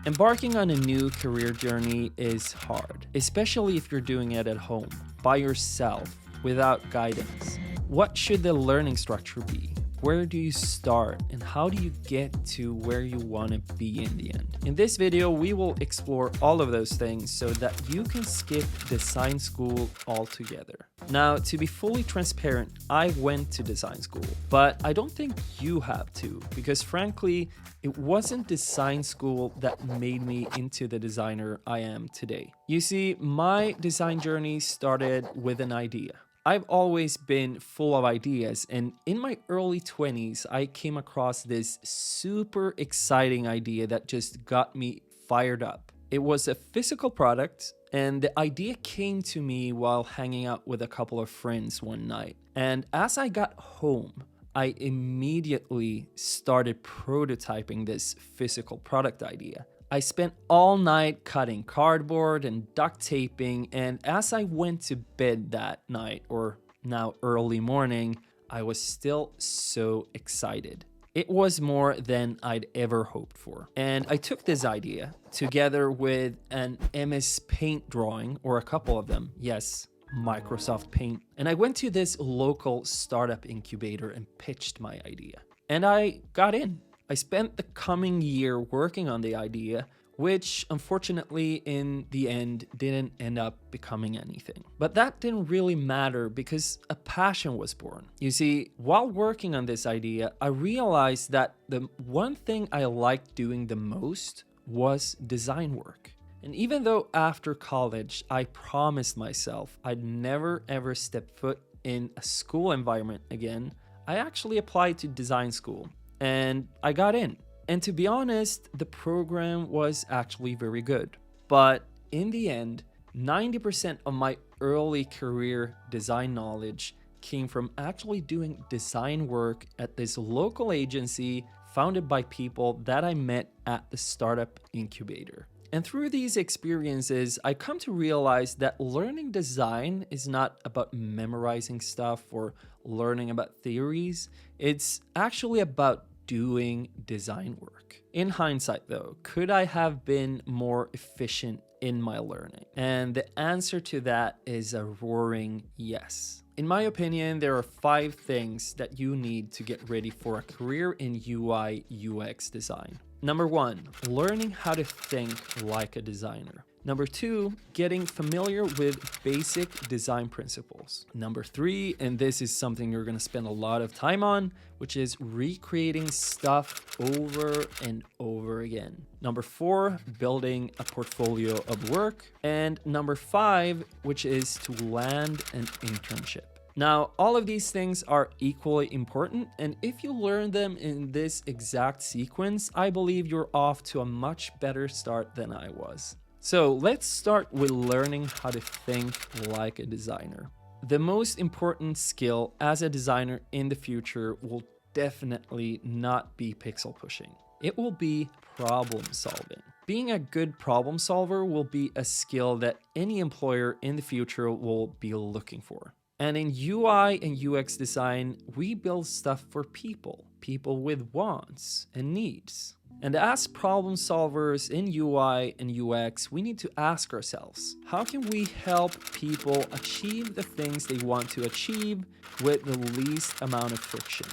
Embarking on a new career journey is hard, especially if you're doing it at home, by yourself, without guidance. What should the learning structure be? Where do you start and how do you get to where you want to be in the end? In this video, we will explore all of those things so that you can skip design school altogether. Now, to be fully transparent, I went to design school, but I don't think you have to, because frankly, it wasn't design school that made me into the designer I am today. You see, my design journey started with an idea. I've always been full of ideas, and in my early 20s, I came across this super exciting idea that just got me fired up. It was a physical product, and the idea came to me while hanging out with a couple of friends one night. And as I got home, I immediately started prototyping this physical product idea. I spent all night cutting cardboard and duct taping, and as I went to bed that night, or now early morning, I was still so excited. It was more than I'd ever hoped for. And I took this idea together with an MS Paint drawing, or a couple of them, yes, Microsoft Paint. And I went to this local startup incubator and pitched my idea. And I got in. I spent the coming year working on the idea, which unfortunately in the end didn't end up becoming anything. But that didn't really matter because a passion was born. You see, while working on this idea, I realized that the one thing I liked doing the most was design work. And even though after college, I promised myself I'd never ever step foot in a school environment again, I actually applied to design school. And I got in. And to be honest, the program was actually very good. But in the end, 90% of my early career design knowledge came from actually doing design work at this local agency founded by people that I met at the startup incubator. And through these experiences, I come to realize that learning design is not about memorizing stuff or learning about theories. It's actually about doing design work. In hindsight though, could I have been more efficient in my learning? And the answer to that is a roaring yes. In my opinion, there are 5 things that you need to get ready for a career in UI UX design. Number 1, learning how to think like a designer. Number 2, getting familiar with basic design principles. Number 3, and this is something you're going to spend a lot of time on, which is recreating stuff over and over again. Number 4, building a portfolio of work. And number 5, which is to land an internship. Now, all of these things are equally important, and if you learn them in this exact sequence, I believe you're off to a much better start than I was. So let's start with learning how to think like a designer. The most important skill as a designer in the future will definitely not be pixel pushing. It will be problem solving. Being a good problem solver will be a skill that any employer in the future will be looking for. And in UI and UX design, we build stuff for people with wants and needs. And as problem solvers in UI and UX, we need to ask ourselves, how can we help people achieve the things they want to achieve with the least amount of friction?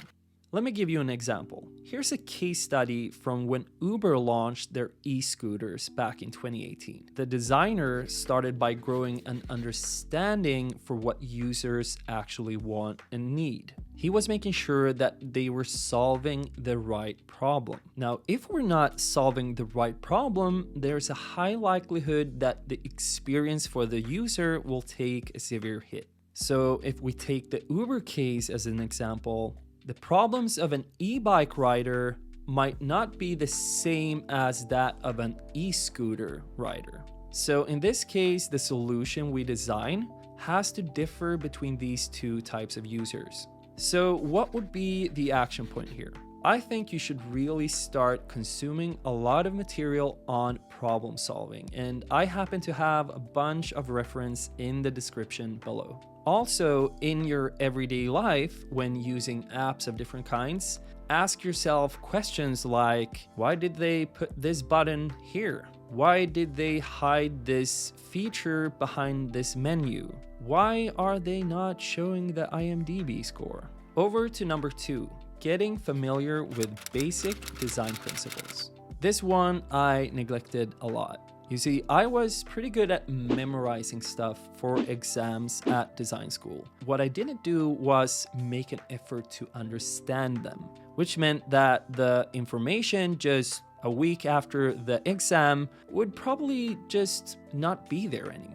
Let me give you an example. Here's a case study from when Uber launched their e-scooters back in 2018. The designer started by growing an understanding for what users actually want and need. He was making sure that they were solving the right problem. Now, if we're not solving the right problem, there's a high likelihood that the experience for the user will take a severe hit. So if we take the Uber case as an example, the problems of an e-bike rider might not be the same as that of an e-scooter rider. So in this case, the solution we design has to differ between these two types of users. So what would be the action point here? I think you should really start consuming a lot of material on problem solving, and I happen to have a bunch of reference in the description below. Also, in your everyday life, when using apps of different kinds, ask yourself questions like, why did they put this button here? Why did they hide this feature behind this menu? Why are they not showing the IMDb score? Over to number 2, getting familiar with basic design principles. This one I neglected a lot. You see, I was pretty good at memorizing stuff for exams at design school. What I didn't do was make an effort to understand them, which meant that the information just a week after the exam would probably just not be there anymore.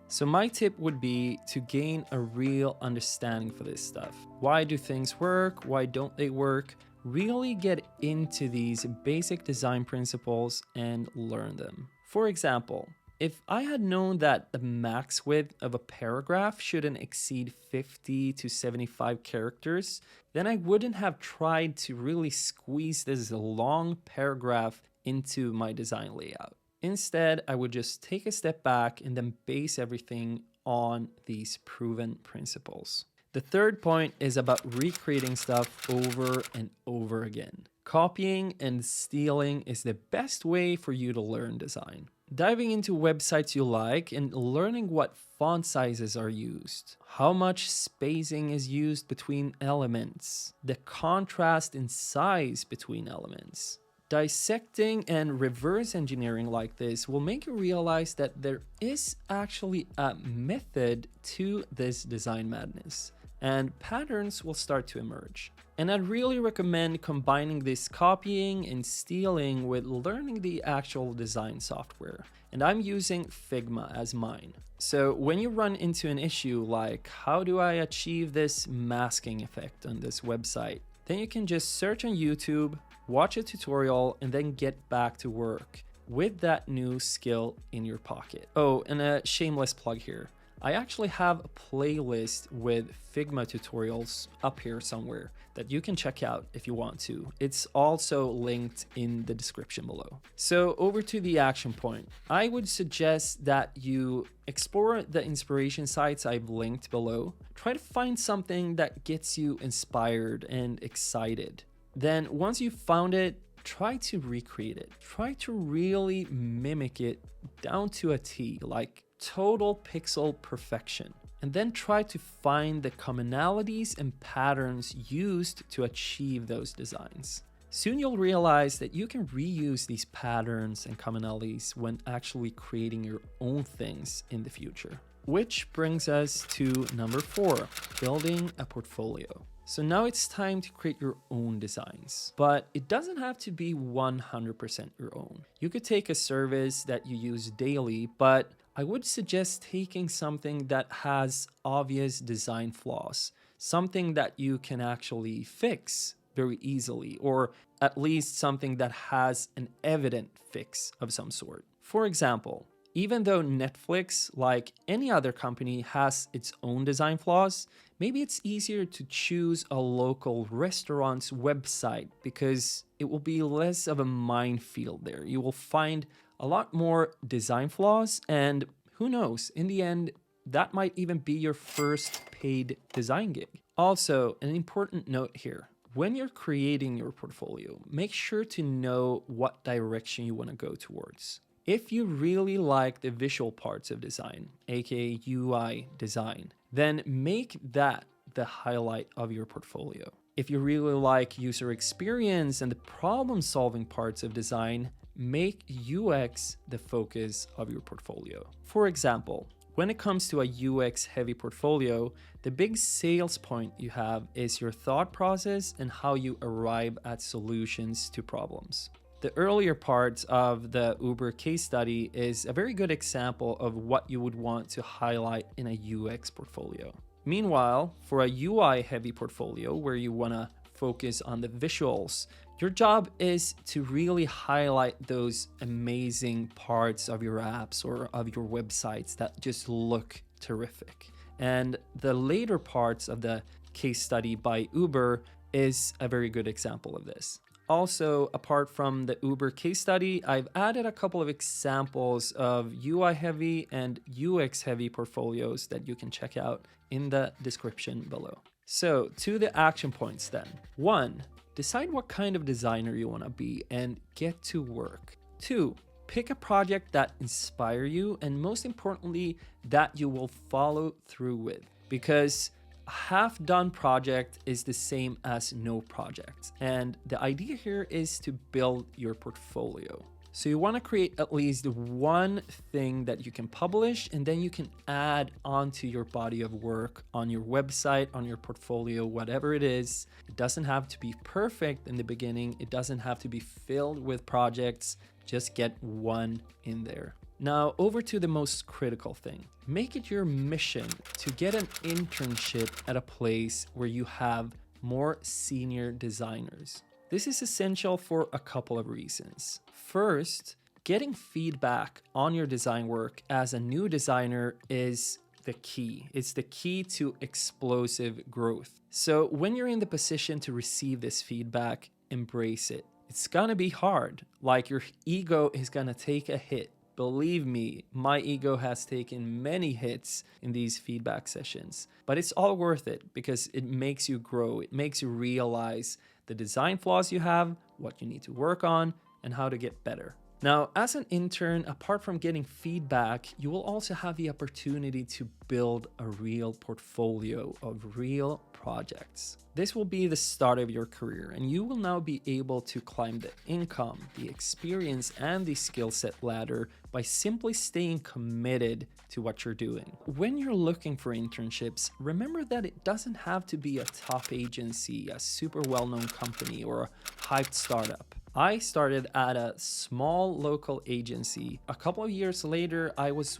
So my tip would be to gain a real understanding for this stuff. Why do things work? Why don't they work? Really get into these basic design principles and learn them. For example, if I had known that the max width of a paragraph shouldn't exceed 50 to 75 characters, then I wouldn't have tried to really squeeze this long paragraph into my design layout. Instead, I would just take a step back and then base everything on these proven principles. The third point is about recreating stuff over and over again. Copying and stealing is the best way for you to learn design. Diving into websites you like and learning what font sizes are used, how much spacing is used between elements, the contrast in size between elements. Dissecting and reverse engineering like this will make you realize that there is actually a method to this design madness, and patterns will start to emerge. And I'd really recommend combining this copying and stealing with learning the actual design software. And I'm using Figma as mine. So when you run into an issue like, how do I achieve this masking effect on this website? Then you can just search on YouTube, watch a tutorial, and then get back to work with that new skill in your pocket. Oh, and a shameless plug here. I actually have a playlist with Figma tutorials up here somewhere that you can check out if you want to. It's also linked in the description below. So over to the action point. I would suggest that you explore the inspiration sites I've linked below. Try to find something that gets you inspired and excited. Then once you've found it, try to recreate it. Try to really mimic it down to a T, like total pixel perfection. And then try to find the commonalities and patterns used to achieve those designs. Soon you'll realize that you can reuse these patterns and commonalities when actually creating your own things in the future. Which brings us to number 4, building a portfolio. So now it's time to create your own designs, but it doesn't have to be 100% your own. You could take a service that you use daily, but I would suggest taking something that has obvious design flaws, something that you can actually fix very easily, or at least something that has an evident fix of some sort. For example, even though Netflix, like any other company, has its own design flaws, maybe it's easier to choose a local restaurant's website because it will be less of a minefield there. You will find a lot more design flaws, and who knows, in the end, that might even be your first paid design gig. Also, an important note here. When you're creating your portfolio, make sure to know what direction you want to go towards. If you really like the visual parts of design, aka UI design, then make that the highlight of your portfolio. If you really like user experience and the problem-solving parts of design, make UX the focus of your portfolio. For example, when it comes to a UX-heavy portfolio, the big sales point you have is your thought process and how you arrive at solutions to problems. The earlier parts of the Uber case study is a very good example of what you would want to highlight in a UX portfolio. Meanwhile, for a UI-heavy portfolio where you want to focus on the visuals, your job is to really highlight those amazing parts of your apps or of your websites that just look terrific. And the later parts of the case study by Uber is a very good example of this. Also, apart from the Uber case study, I've added a couple of examples of UI heavy and UX heavy portfolios that you can check out in the description below. So to the action points then. 1, decide what kind of designer you want to be and get to work. 2, pick a project that inspires you and most importantly, that you will follow through with. Because a half-done project is the same as no project. And the idea here is to build your portfolio. So you want to create at least one thing that you can publish, and then you can add onto your body of work on your website, on your portfolio, whatever it is. It doesn't have to be perfect in the beginning. It doesn't have to be filled with projects. Just get one in there. Now, over to the most critical thing. Make it your mission to get an internship at a place where you have more senior designers. This is essential for a couple of reasons. First, getting feedback on your design work as a new designer is the key. It's the key to explosive growth. So when you're in the position to receive this feedback, embrace it. It's gonna be hard. Like your ego is gonna take a hit. Believe me, my ego has taken many hits in these feedback sessions, but it's all worth it because it makes you grow. It makes you realize the design flaws you have, what you need to work on, and how to get better. Now, as an intern, apart from getting feedback, you will also have the opportunity to build a real portfolio of real projects. This will be the start of your career, and you will now be able to climb the income, the experience, and the skill set ladder by simply staying committed to what you're doing. When you're looking for internships, remember that it doesn't have to be a top agency, a super well-known company, or a hyped startup. I started at a small local agency. A couple of years later, I was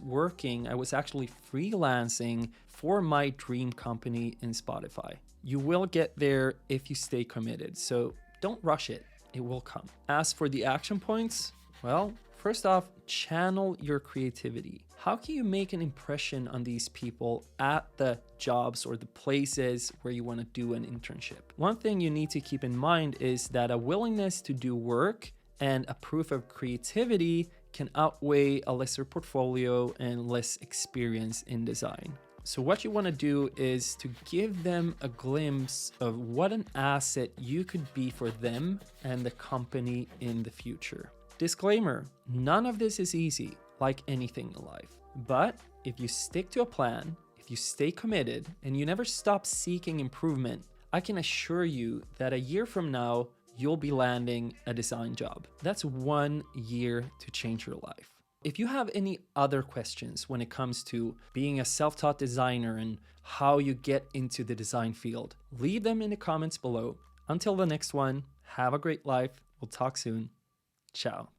actually freelancing for my dream company in Spotify. You will get there if you stay committed, so don't rush it. It will come. As for the action points, well, first off, channel your creativity. How can you make an impression on these people at the jobs or the places where you want to do an internship? One thing you need to keep in mind is that a willingness to do work and a proof of creativity can outweigh a lesser portfolio and less experience in design. So what you want to do is to give them a glimpse of what an asset you could be for them and the company in the future. Disclaimer, none of this is easy, like anything in life. But if you stick to a plan, if you stay committed, and you never stop seeking improvement, I can assure you that a year from now, you'll be landing a design job. That's 1 year to change your life. If you have any other questions when it comes to being a self-taught designer and how you get into the design field, leave them in the comments below. Until the next one, have a great life. We'll talk soon. Ciao.